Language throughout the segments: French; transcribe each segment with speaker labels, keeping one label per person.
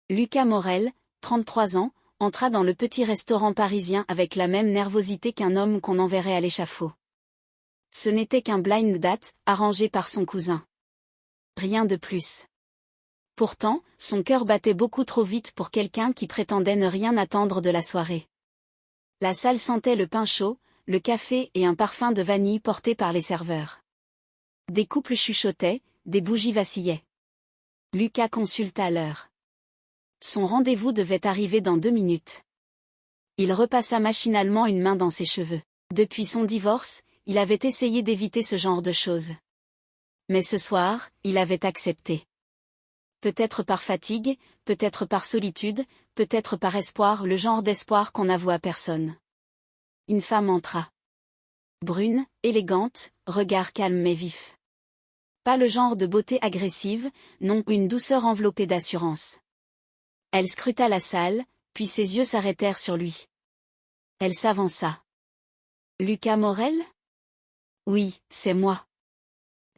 Speaker 1: Lucas Morel, 33 ans, entra dans le petit restaurant parisien avec la même nervosité qu'un homme qu'on enverrait à l'échafaud. Ce n'était qu'un blind date, arrangé par son cousin. Rien de plus. Pourtant, son cœur battait beaucoup trop vite pour quelqu'un qui prétendait ne rien attendre de la soirée. La salle sentait le pain chaud, le café et un parfum de vanille porté par les serveurs. Des couples chuchotaient, des bougies vacillaient. Lucas consulta l'heure. Son rendez-vous devait arriver dans 2 minutes. Il repassa machinalement une main dans ses cheveux. Depuis son divorce, il avait essayé d'éviter ce genre de choses. Mais ce soir, il avait accepté. Peut-être par fatigue, peut-être par solitude, peut-être par espoir, le genre d'espoir qu'on n'avoue à personne. Une femme entra. Brune, élégante, regard calme mais vif. Pas le genre de beauté agressive, non, une douceur enveloppée d'assurance. Elle scruta la salle, puis ses yeux s'arrêtèrent sur lui. Elle s'avança. « Lucas Morel ? » ?»« Oui, c'est moi. »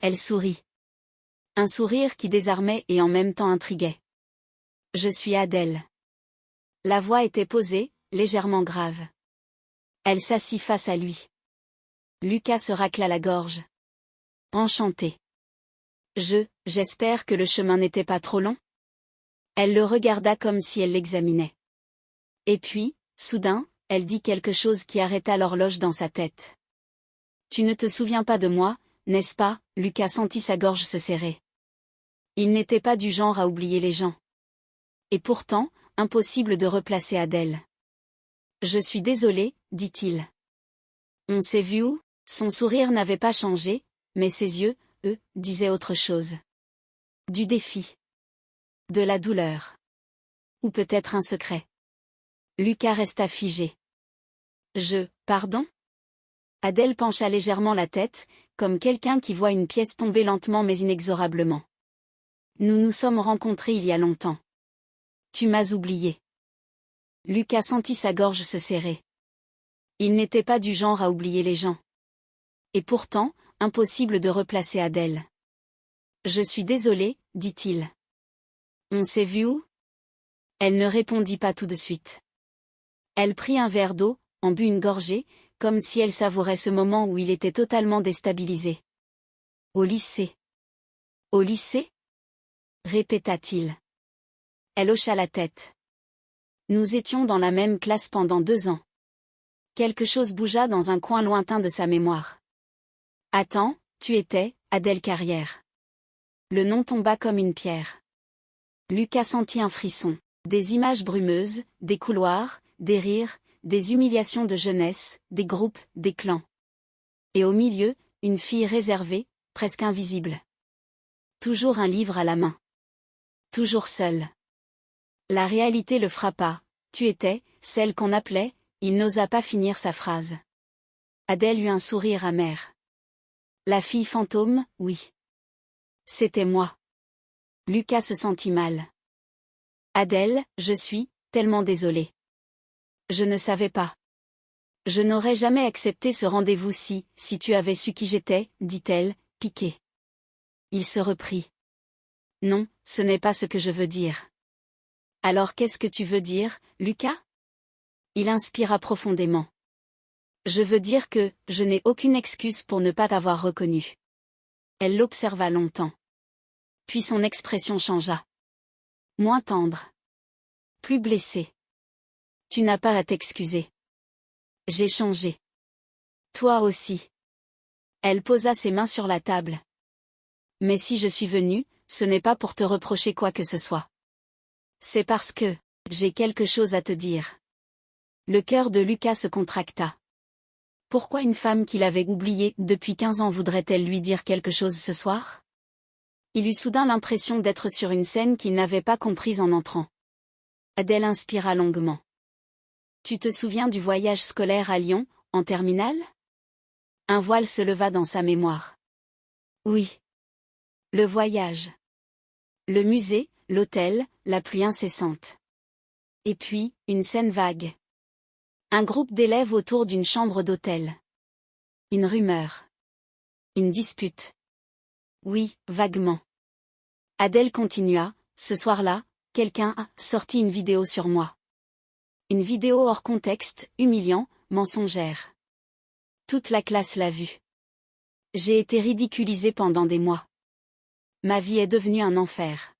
Speaker 1: Elle sourit. Un sourire qui désarmait et en même temps intriguait. « Je suis Adèle. » La voix était posée, légèrement grave. Elle s'assit face à lui. Lucas se racla la gorge. « Enchanté. »« J'espère que le chemin n'était pas trop long ?» Elle le regarda comme si elle l'examinait. Et puis, soudain, elle dit quelque chose qui arrêta l'horloge dans sa tête. « Tu ne te souviens pas de moi, n'est-ce pas ?» Lucas sentit sa gorge se serrer. Il n'était pas du genre à oublier les gens. Et pourtant, impossible de replacer Adèle. « Je suis désolé, dit-il. On s'est vu où ? » Son sourire n'avait pas changé, mais ses yeux, eux, disaient autre chose. Du défi. De la douleur. Ou peut-être un secret. Lucas resta figé. Pardon ? Adèle pencha légèrement la tête, comme quelqu'un qui voit une pièce tomber lentement mais inexorablement. Nous nous sommes rencontrés il y a longtemps. Tu m'as oublié. Lucas sentit sa gorge se serrer. Il n'était pas du genre à oublier les gens. Et pourtant, impossible de replacer Adèle. Je suis désolé, dit-il. On s'est vu où ? Elle ne répondit pas tout de suite. Elle prit un verre d'eau, en but une gorgée, comme si elle savourait ce moment où il était totalement déstabilisé. Au lycée. Au lycée ? Répéta-t-il. Elle hocha la tête. Nous étions dans la même classe pendant 2 ans. Quelque chose bougea dans un coin lointain de sa mémoire. Attends, tu étais, Adèle Carrière. Le nom tomba comme une pierre. Lucas sentit un frisson. Des images brumeuses, des couloirs, des rires, des humiliations de jeunesse, des groupes, des clans. Et au milieu, une fille réservée, presque invisible. Toujours un livre à la main. Toujours seule. La réalité le frappa. Tu étais, celle qu'on appelait, il n'osa pas finir sa phrase. Adèle eut un sourire amer. La fille fantôme, oui. C'était moi. Lucas se sentit mal. Adèle, je suis tellement désolée. Je ne savais pas. Je n'aurais jamais accepté ce rendez-vous si tu avais su qui j'étais, dit-elle, piquée. Il se reprit. Non, ce n'est pas ce que je veux dire. Alors qu'est-ce que tu veux dire, Lucas ? Il inspira profondément. Je veux dire que je n'ai aucune excuse pour ne pas t'avoir reconnu. Elle l'observa longtemps. Puis son expression changea. Moins tendre. Plus blessée. Tu n'as pas à t'excuser. J'ai changé. Toi aussi. Elle posa ses mains sur la table. Mais si je suis venue, ce n'est pas pour te reprocher quoi que ce soit. C'est parce que j'ai quelque chose à te dire. Le cœur de Lucas se contracta. Pourquoi une femme qu'il avait oubliée depuis 15 ans voudrait-elle lui dire quelque chose ce soir ? Il eut soudain l'impression d'être sur une scène qu'il n'avait pas comprise en entrant. Adèle inspira longuement. Tu te souviens du voyage scolaire à Lyon, en terminale ? Un voile se leva dans sa mémoire. Oui. Le voyage. Le musée, l'hôtel, la pluie incessante. Et puis, une scène vague. Un groupe d'élèves autour d'une chambre d'hôtel. Une rumeur. Une dispute. Oui, vaguement. Adèle continua, ce soir-là, quelqu'un a sorti une vidéo sur moi. Une vidéo hors contexte, humiliant, mensongère. Toute la classe l'a vue. J'ai été ridiculisée pendant des mois. Ma vie est devenue un enfer.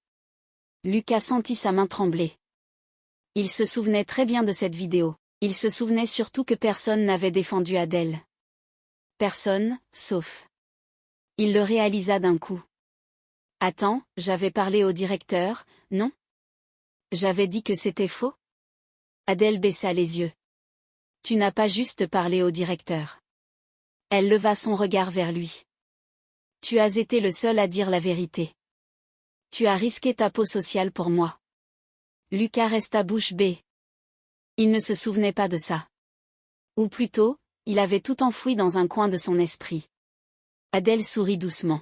Speaker 1: Lucas sentit sa main trembler. Il se souvenait très bien de cette vidéo. Il se souvenait surtout que personne n'avait défendu Adèle. Personne, sauf. Il le réalisa d'un coup. Attends, j'avais parlé au directeur, non? J'avais dit que c'était faux? Adèle baissa les yeux. Tu n'as pas juste parlé au directeur. Elle leva son regard vers lui. Tu as été le seul à dire la vérité. Tu as risqué ta peau sociale pour moi. Lucas resta bouche bée. Il ne se souvenait pas de ça. Ou plutôt, il avait tout enfoui dans un coin de son esprit. Adèle sourit doucement.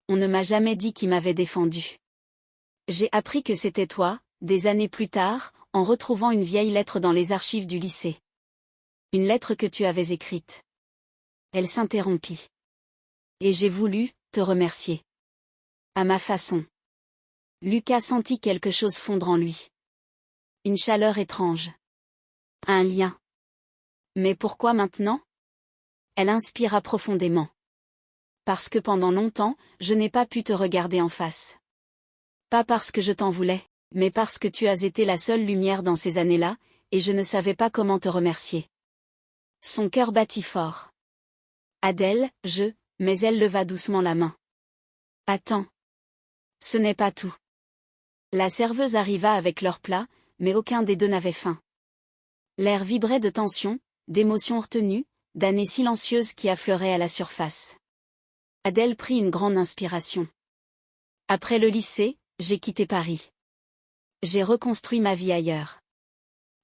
Speaker 1: On ne m'a jamais dit qui m'avait défendu. J'ai appris que c'était toi, des années plus tard, en retrouvant une vieille lettre dans les archives du lycée. Une lettre que tu avais écrite. Elle s'interrompit. Et j'ai voulu te remercier. À ma façon. Lucas sentit quelque chose fondre en lui. Une chaleur étrange. Un lien. Mais pourquoi maintenant? Elle inspira profondément. Parce que pendant longtemps, je n'ai pas pu te regarder en face. Pas parce que je t'en voulais, mais parce que tu as été la seule lumière dans ces années-là, et je ne savais pas comment te remercier. Son cœur battit fort. Adèle, mais elle leva doucement la main. Attends. Ce n'est pas tout. La serveuse arriva avec leur plat, mais aucun des deux n'avait faim. L'air vibrait de tension, d'émotions retenues, d'années silencieuses qui affleuraient à la surface. Adèle prit une grande inspiration. Après le lycée, j'ai quitté Paris. J'ai reconstruit ma vie ailleurs.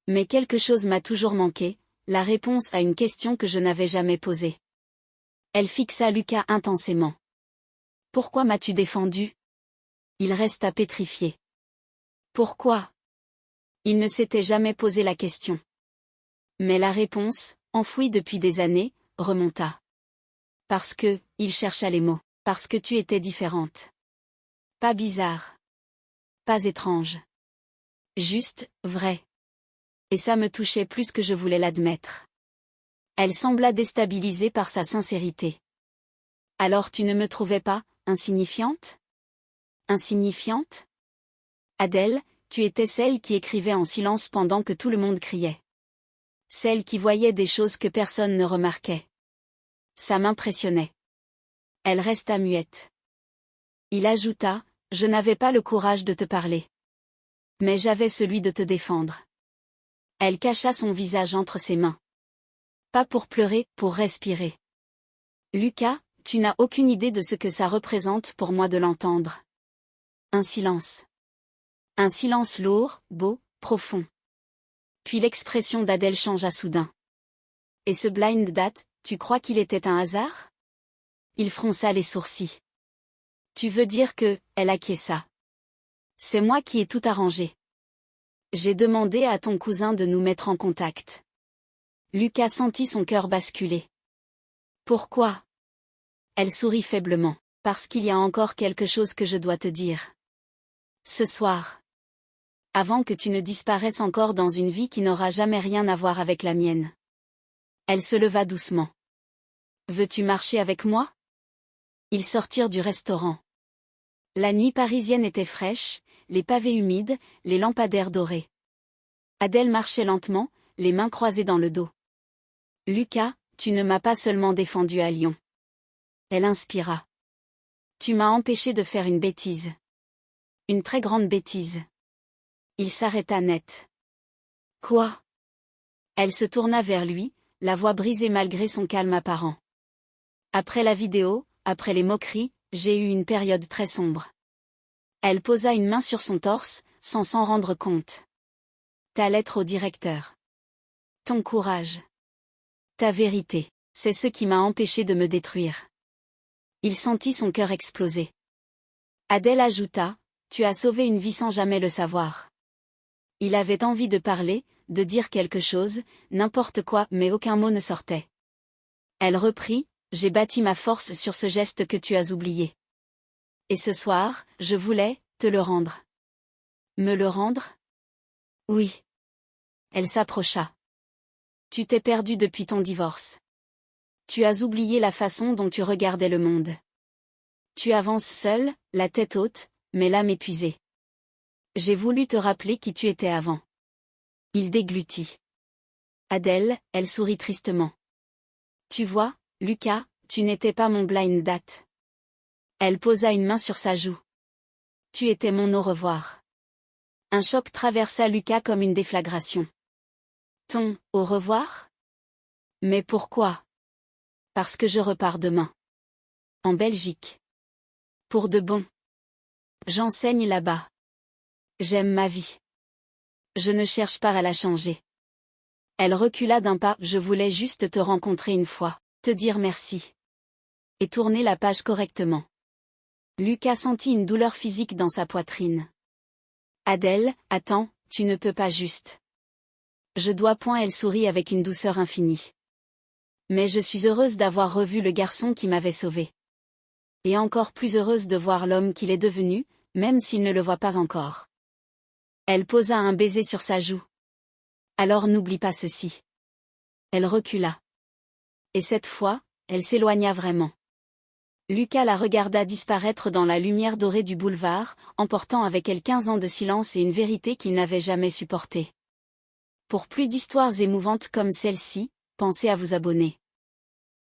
Speaker 1: Mais quelque chose m'a toujours manqué, la réponse à une question que je n'avais jamais posée. Elle fixa Lucas intensément. Pourquoi m'as-tu défendu? Il resta pétrifié. Pourquoi? Il ne s'était jamais posé la question. Mais la réponse, enfouie depuis des années, remonta. Parce que, il chercha les mots, parce que tu étais différente. Pas bizarre. Pas étrange. Juste, vrai. Et ça me touchait plus que je voulais l'admettre. Elle sembla déstabilisée par sa sincérité. Alors tu ne me trouvais pas insignifiante? Insignifiante? Adèle, tu étais celle qui écrivait en silence pendant que tout le monde criait. Celle qui voyait des choses que personne ne remarquait. Ça m'impressionnait. Elle resta muette. Il ajouta, je n'avais pas le courage de te parler. Mais j'avais celui de te défendre. Elle cacha son visage entre ses mains. Pas pour pleurer, pour respirer. Lucas, tu n'as aucune idée de ce que ça représente pour moi de l'entendre. Un silence. Un silence lourd, beau, profond. Puis l'expression d'Adèle changea soudain. Et ce blind date, tu crois qu'il était un hasard? Il fronça les sourcils. Tu veux dire que, elle acquiesça. C'est moi qui ai tout arrangé. J'ai demandé à ton cousin de nous mettre en contact. Lucas sentit son cœur basculer. Pourquoi? Elle sourit faiblement. Parce qu'il y a encore quelque chose que je dois te dire. Ce soir. Avant que tu ne disparaisses encore dans une vie qui n'aura jamais rien à voir avec la mienne. Elle se leva doucement. Veux-tu marcher avec moi? Ils sortirent du restaurant. La nuit parisienne était fraîche, les pavés humides, les lampadaires dorés. Adèle marchait lentement, les mains croisées dans le dos. Lucas, tu ne m'as pas seulement défendu à Lyon. Elle inspira. Tu m'as empêché de faire une bêtise. Une très grande bêtise. Il s'arrêta net. Quoi? Elle se tourna vers lui, la voix brisée malgré son calme apparent. Après la vidéo, après les moqueries, j'ai eu une période très sombre. Elle posa une main sur son torse, sans s'en rendre compte. Ta lettre au directeur. Ton courage. Ta vérité, c'est ce qui m'a empêché de me détruire. Il sentit son cœur exploser. Adèle ajouta, tu as sauvé une vie sans jamais le savoir. Il avait envie de parler, de dire quelque chose, n'importe quoi, mais aucun mot ne sortait. Elle reprit, j'ai bâti ma force sur ce geste que tu as oublié. Et ce soir, je voulais te le rendre. Me le rendre? Oui. Elle s'approcha. Tu t'es perdu depuis ton divorce. Tu as oublié la façon dont tu regardais le monde. Tu avances seule, la tête haute, mais l'âme épuisée. J'ai voulu te rappeler qui tu étais avant. Il déglutit. Adèle, elle sourit tristement. Tu vois, Lucas, tu n'étais pas mon blind date. Elle posa une main sur sa joue. Tu étais mon au revoir. Un choc traversa Lucas comme une déflagration. Ton au revoir? Mais pourquoi? Parce que je repars demain. En Belgique. Pour de bon. J'enseigne là-bas. J'aime ma vie. Je ne cherche pas à la changer. Elle recula d'un pas. Je voulais juste te rencontrer une fois, te dire merci. Et tourner la page correctement. Lucas sentit une douleur physique dans sa poitrine. Adèle, attends, tu ne peux pas juste. Je dois point. Elle sourit avec une douceur infinie. Mais je suis heureuse d'avoir revu le garçon qui m'avait sauvée. Et encore plus heureuse de voir l'homme qu'il est devenu, même s'il ne le voit pas encore. Elle posa un baiser sur sa joue. Alors n'oublie pas ceci. Elle recula. Et cette fois, elle s'éloigna vraiment. Lucas la regarda disparaître dans la lumière dorée du boulevard, emportant avec elle 15 ans de silence et une vérité qu'il n'avait jamais supportée. Pour plus d'histoires émouvantes comme celle-ci, pensez à vous abonner.